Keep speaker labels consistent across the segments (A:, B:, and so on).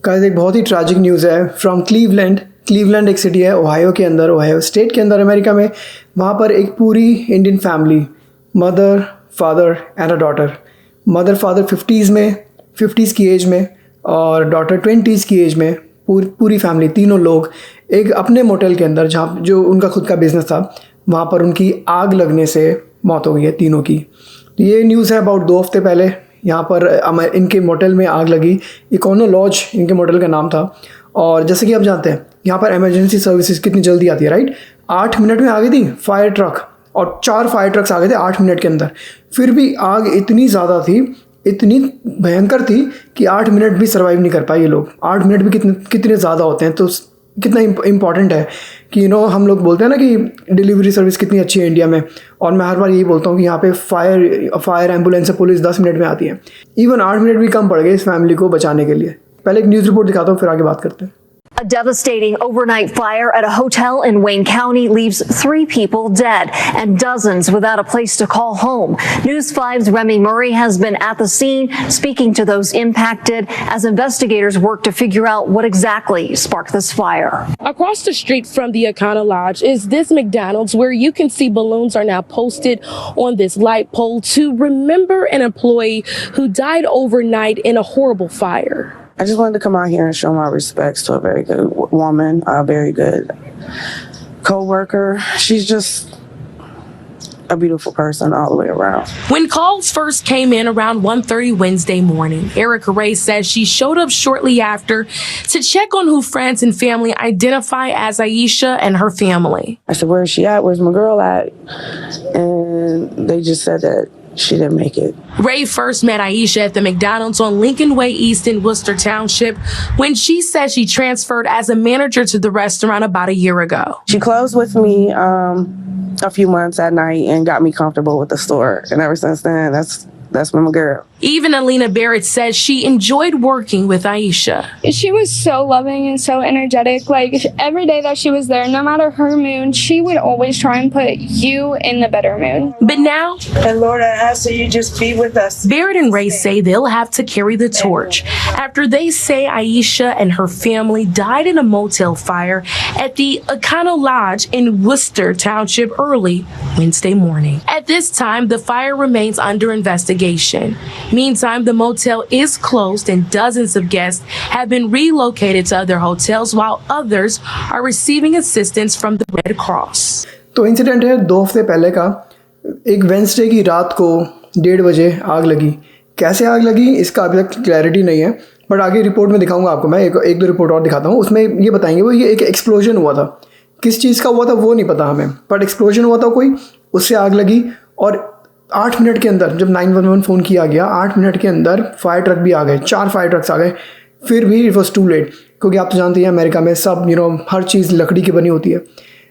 A: Guys एक बहुत ही tragic news है फ्रॉम क्लीवलैंड एक सिटी है ओहायो के अंदर, ओहायो स्टेट के अंदर अमेरिका में। वहाँ पर एक पूरी Indian family, mother father and a daughter. Mother father 50s की एज में और डॉटर 20s की एज में। पूरी फैमिली, तीनों लोग एक अपने मोटेल के अंदर, जहाँ जो उनका खुद का बिजनेस था, वहाँ पर उनकी आग लगने से मौत हो गई है तीनों की। ये न्यूज़ है अबाउट 2 हफ्ते पहले। यहाँ पर इनके मोटेल में आग लगी। इकोनो लॉज इनके मोटेल का नाम था। और जैसे कि आप जानते हैं यहाँ पर इमरजेंसी सर्विसेज कितनी जल्दी आती है, राइट। 8 मिनट में आ गई थी फायर ट्रक, और 4 फायर ट्रक्स आ गए थे 8 मिनट के अंदर। फिर भी आग इतनी ज़्यादा थी, इतनी भयंकर थी कि 8 मिनट भी सर्वाइव नहीं कर पाए ये लोग। 8 मिनट भी कितने ज़्यादा होते हैं। तो कितना इम्पॉर्टेंट है कि हम लोग बोलते हैं ना कि डिलीवरी सर्विस कितनी अच्छी है इंडिया में। और मैं हर बार यही बोलता हूँ कि यहाँ पे फायर एम्बुलेंस से पुलिस 10 मिनट में आती है। इवन 8 मिनट भी कम पड़ गए इस फैमिली को बचाने के लिए। पहले एक न्यूज़ रिपोर्ट दिखाता हूँ, फिर आगे बात करते हैं।
B: A devastating overnight fire at a hotel in Wayne County leaves 3 people dead and dozens without a place to call home. News 5's Remy Murray has been at the scene speaking to those impacted as investigators work to figure out what exactly sparked this fire.
C: Across the street from the Econo Lodge is this McDonald's where you can see balloons are now posted on this light pole to remember an employee who died overnight in a horrible fire.
D: I just wanted to come out here and show my respects to a very good woman, a very good co-worker. She's just a beautiful person all the way around.
C: When calls first came in around 1:30 Wednesday morning, Erica Ray says she showed up shortly after to check on who friends and family identify as Aisha and her family.
D: I said, "Where is she at? Where's my girl at?" And they just said that she didn't make it.
C: Ray first met Aisha at the McDonald's on Lincoln Way East in Worcester Township when she said she transferred as a manager to the restaurant about a year ago.
D: She closed with me a few months at night and got me comfortable with the store. And ever since then, that's been my girl.
C: Even Alina Barrett says she enjoyed working with Aisha.
E: She was so loving and so energetic. Like every day that she was there, no matter her mood, she would always try and put you in the better mood.
C: But now,
D: and Lord, I ask that you just be with us.
C: Barrett and Ray say they'll have to carry the torch after they say Aisha and her family died in a motel fire at the Econo Lodge in Worcester Township early Wednesday morning. At this time, the fire remains under investigation. Meantime, the motel is closed and dozens of guests have been relocated to other hotels while others are receiving assistance from the Red Cross.
A: तो incident है 2 हफ्ते पहले का। एक Wednesday की रात को 1:30 बजे आग लगी। कैसे आग लगी इसका अभी तक क्लैरिटी नहीं है, बट आगे रिपोर्ट में दिखाऊंगा आपको। मैं एक 2 रिपोर्ट और दिखाता हूँ, उसमें ये बताएंगे वो ये एक एक्सप्लोजन हुआ था। किस चीज़ का हुआ था वो नहीं पता हमें, बट एक्सप्लोजन हुआ था कोई, उससे आग लगी। और 8 मिनट के अंदर जब 911 फ़ोन किया गया, 8 मिनट के अंदर फायर ट्रक भी आ गए, 4 फायर ट्रक्स आ गए। फिर भी इट वॉज टू लेट, क्योंकि आप तो जानते हैं अमेरिका में सब हर चीज़ लकड़ी की बनी होती है,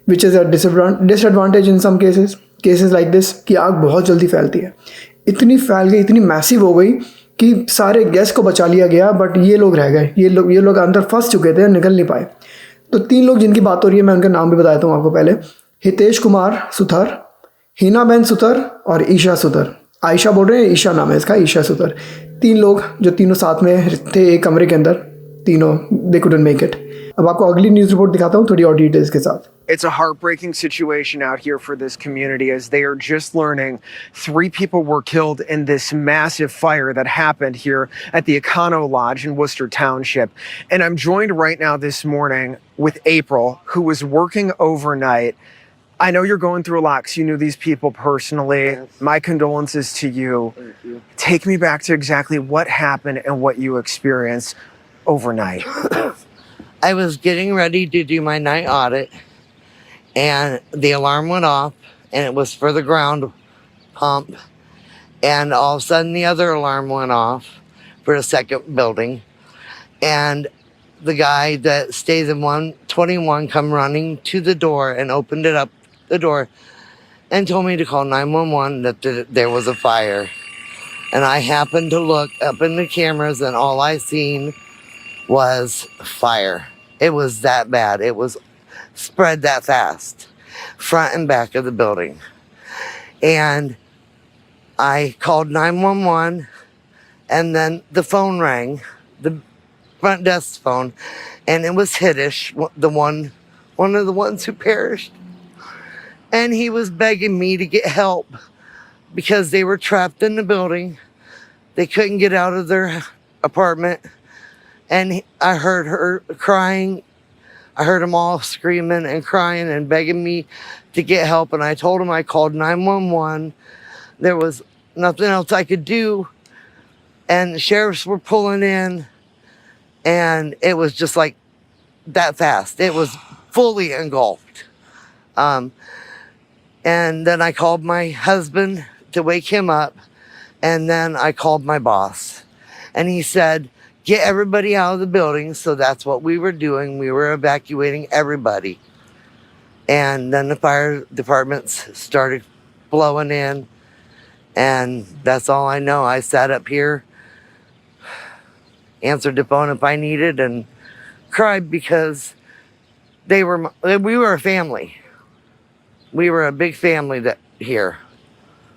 A: which is a disadvantage in some cases like this, कि आग बहुत जल्दी फैलती है। इतनी फैल गई, इतनी मैसिव हो गई कि सारे गैस को बचा लिया गया, बट ये लोग रह गए। ये लोग अंदर फंस चुके थे, निकल नहीं पाए। तो 3 लोग जिनकी बात हो रही है, मैं उनका नाम भी बताता हूँ आपको। पहले हितेश कुमार सुथर, हिनाबेन सुथर और ईशा सुथर। आयशा बोल रहे हैं, ईशा नाम है इसका, ईशा सुथर। 3 लोग जो तीनों साथ में थे एक कमरे के अंदर, तीनों दे कुडंट मेक इट। अब आपको अगली न्यूज़ रिपोर्ट दिखाता हूँ थोड़ी और डिटेल्स के साथ।
F: It's a heartbreaking situation out here for this community as they are just learning 3 people were killed in this massive fire that happened here at the Econo Lodge in Worcester Township. And I'm joined right now this morning with April, who was working overnight. I know you're going through a lot because you knew these people personally. Yes. My condolences to you.
D: Thank you.
F: Take me back to exactly what happened and what you experienced overnight.
G: I was getting ready to do my night audit, and the alarm went off, and it was for the ground pump. And all of a sudden, the other alarm went off for the second building. And the guy that stays in 121 come running to the door and opened it up, the door, and told me to call 911 that there was a fire. And I happened to look up in the cameras, and all I seen was fire. It was that bad. It was spread that fast, front and back of the building. And I called 911, and then the phone rang. front desk phone, and it was Hiddish, one of the ones who perished. And he was begging me to get help because they were trapped in the building. They couldn't get out of their apartment. And I heard her crying. I heard them all screaming and crying and begging me to get help. And I told them I called 911. There was nothing else I could do. And the sheriffs were pulling in. And it was just like that fast. It was fully engulfed. And then I called my husband to wake him up. And then I called my boss. And he said, get everybody out of the building. So that's what we were doing. We were evacuating everybody. And then the fire departments started blowing in. And that's all I know. I sat up here, answered the phone if I needed, and cried because we were a family. We were a big family here.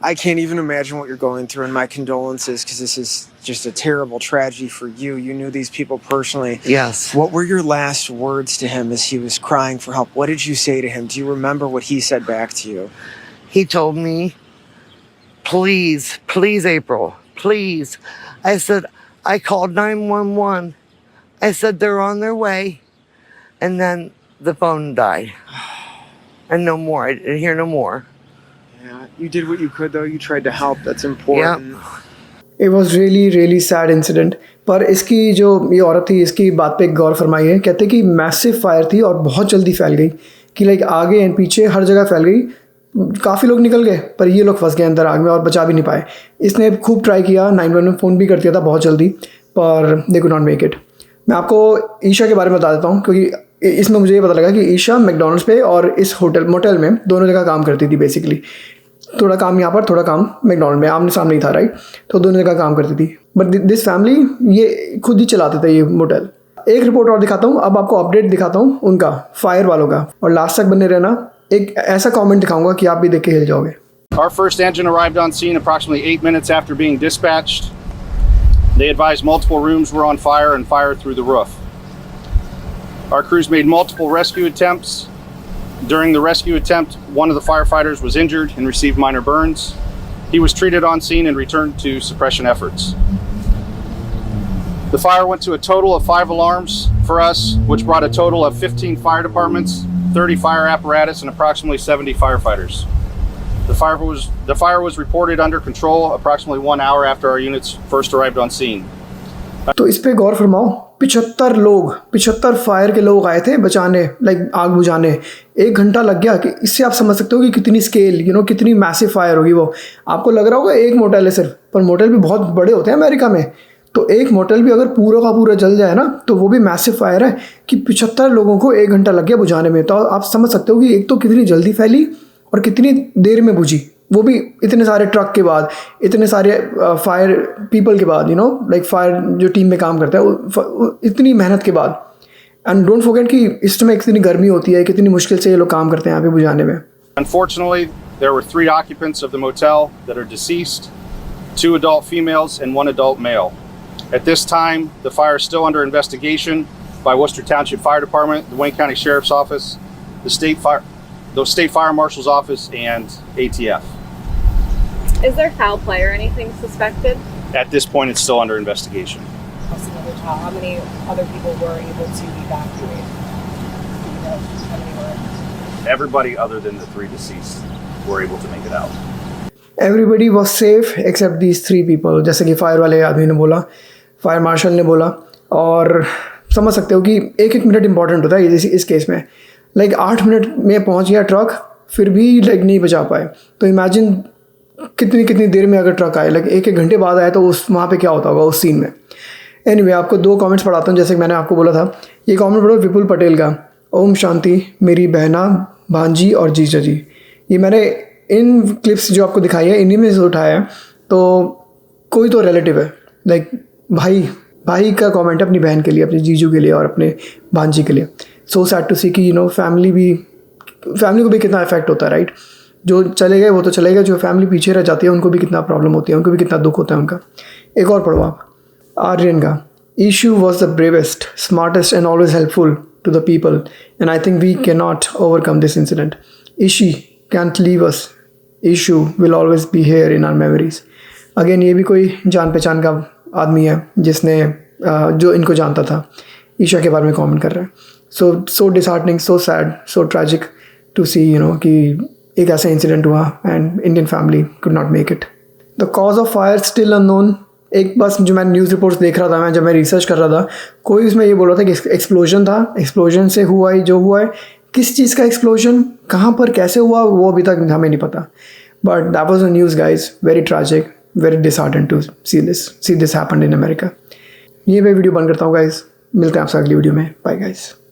F: I can't even imagine what you're going through, and my condolences, because this is just a terrible tragedy for you. You knew these people personally.
G: Yes.
F: What were your last words to him as he was crying for help? What did you say to him? Do you remember what he said back to you?
G: He told me, please, please, April, please. I said, I called 911. I said, they're on their way. And then the phone died. And no more. I didn't hear no more.
F: Yeah, you did what you could, though. You tried to help. That's important.
G: Yep.
A: It was really really sad incident. पर इसकी जो ये औरत थी इसकी बात पे गौर फरमाइए. कहते कि मैसिव फायर थी और बहुत जल्दी फैल गई कि लाइक आगे एंड पीछे हर जगह फैल गई. काफ़ी लोग निकल गए पर ये लोग फंस गए अंदर आग में और बचा भी नहीं पाए. इसने खूब ट्राई किया, 911 फ़ोन भी कर दिया था बहुत जल्दी, पर they could not make it. मैं आपको ईशा के बारे में बता देता हूँ क्योंकि इसमें मुझे ये पता लगा कि ईशा मैकडॉनल्ड्स पे और इस मोटेल में दोनों जगह काम करती थी. बेसिकली थोड़ा काम यहाँ पर, थोड़ा काम मैकडॉनल्ड में, आमने सामने ही था, राइट. तो दोनों जगह काम करती थी. बट दिस फैमिली ये खुद ही चलाते थे ये मोटेल. एक रिपोर्ट और दिखाता हूँ, अब आपको अपडेट दिखाता हूँ उनका, फायर वालों का, और लास्ट तक बने रहना. एक ऐसा कमेंट दिखाऊंगा कि आप भी देख के हिल जाओगे.
H: Our first engine arrived on scene approximately 8 minutes after being dispatched. They advised multiple rooms were on fire and fire through the roof. Our crews made multiple rescue attempts. During the rescue attempt, one of the firefighters was injured and received minor burns. He was treated on scene and returned to suppression efforts. The fire went to a total of 5 alarms for us, which brought a total of 15 fire departments, 30 fire apparatus, and approximately 70 firefighters. The fire was reported under control approximately 1 hour after our units first arrived on scene.
A: तो इस पे गौर फरमाओ. 75 fire के लोग आए थे बचाने, like आग बुझाने. 1 घंटा लग गया. कि इससे आप समझ सकते हो कि कितनी स्केल, कितनी मैसिव फायर होगी वो. आपको लग रहा होगा एक मोटेल है सिर्फ, पर मोटेल भी बहुत बड़े होते हैं अमेरिका में. तो एक मोटेल भी अगर पूरा का पूरा जल जाए ना तो वो भी मैसिव फायर है कि 75 लोगों को 1 घंटा लग गया बुझाने में. तो आप समझ सकते हो कि एक तो कितनी जल्दी फैली और कितनी देर में बुझी, वो भी इतने सारे ट्रक के बाद, इतने सारे फायर पीपल के बाद, लाइक फायर जो टीम में काम करता है, इतनी मेहनत के बाद. एंड डोंट फॉरगेट कि इस समय कितनी गर्मी होती है, कितनी मुश्किल से ये लोग काम करते हैं यहाँ पे बुझाने में.
H: Unfortunately, there were 3 occupants of the motel that are deceased, 2 adult females and 1 adult male. At this time, the fire is still under investigation by Worcester Township Fire Department, the Wayne County Sheriff's Office, the State Fire Marshal's Office, and ATF.
I: Is there foul play or anything suspected?
H: At this point, it's still under investigation.
I: How many other people were able to evacuate? How many were?
H: Everybody other than the 3 deceased were able to make it out.
A: Everybody was safe except these 3 people. जैसे कि fire वाले आदमी ने बोला, fire marshal ने बोला. और समझ सकते हो कि 1-1 मिनट इंपॉर्टेंट होता है इस केस में. लाइक 8 मिनट में पहुंच गया ट्रक, फिर भी लाइक नहीं बचा पाए. तो इमेजिन कितनी देर में अगर ट्रक आए, लाइक 1-1 घंटे बाद आए तो उस वहाँ पे क्या होता होगा उस सीन में. एनीवे, आपको 2 कमेंट्स पढ़ाता हूँ जैसे कि मैंने आपको बोला था. ये कमेंट पढ़ो विपुल पटेल का. ओम शांति मेरी बहना, भांजी और जीजा जी. ये मैंने इन क्लिप्स जो आपको दिखाई है इन्हीं में से उठाया है. तो कोई तो रिलेटिव है, लाइक भाई का कमेंट है अपनी बहन के लिए, अपने जीजू के लिए और अपने भांजी के लिए. सो सैड टू सी कि फैमिली को भी कितना इफेक्ट होता है, राइट. जो चले गए वो तो चले गए, जो फैमिली पीछे रह जाती है उनको भी कितना प्रॉब्लम होती है, उनको भी कितना दुख होता है उनका. एक और पढ़ो आप आर्यन का. Ishu was the bravest, smartest, and always helpful to the people, and I think we cannot overcome this incident. Ishi can't leave us. Ishu will always be here in our memories. Again, ये भी कोई जान पहचान का आदमी है जिसने जो इनको जानता था, ईशा के बारे में कमेंट कर रहा है. So disheartening, so sad, so tragic to see, कि एक ऐसा इंसिडेंट हुआ and Indian family could not make it. The cause of fire still unknown. एक बस जो मैं न्यूज़ रिपोर्ट्स देख रहा था, जब मैं रिसर्च कर रहा था, कोई उसमें ये बोल रहा था कि एक्सप्लोजन था, एक्सप्लोजन से हुआ है जो हुआ है. किस चीज़ का एक्सप्लोजन, कहाँ पर, कैसे हुआ, वो अभी तक हमें नहीं पता. But that was the news guys. Very tragic, very disheartened to see this happened in America. ये मैं वीडियो बंद करता हूँ गाइज. मिलते हैं आपसे अगली वीडियो में. Bye guys.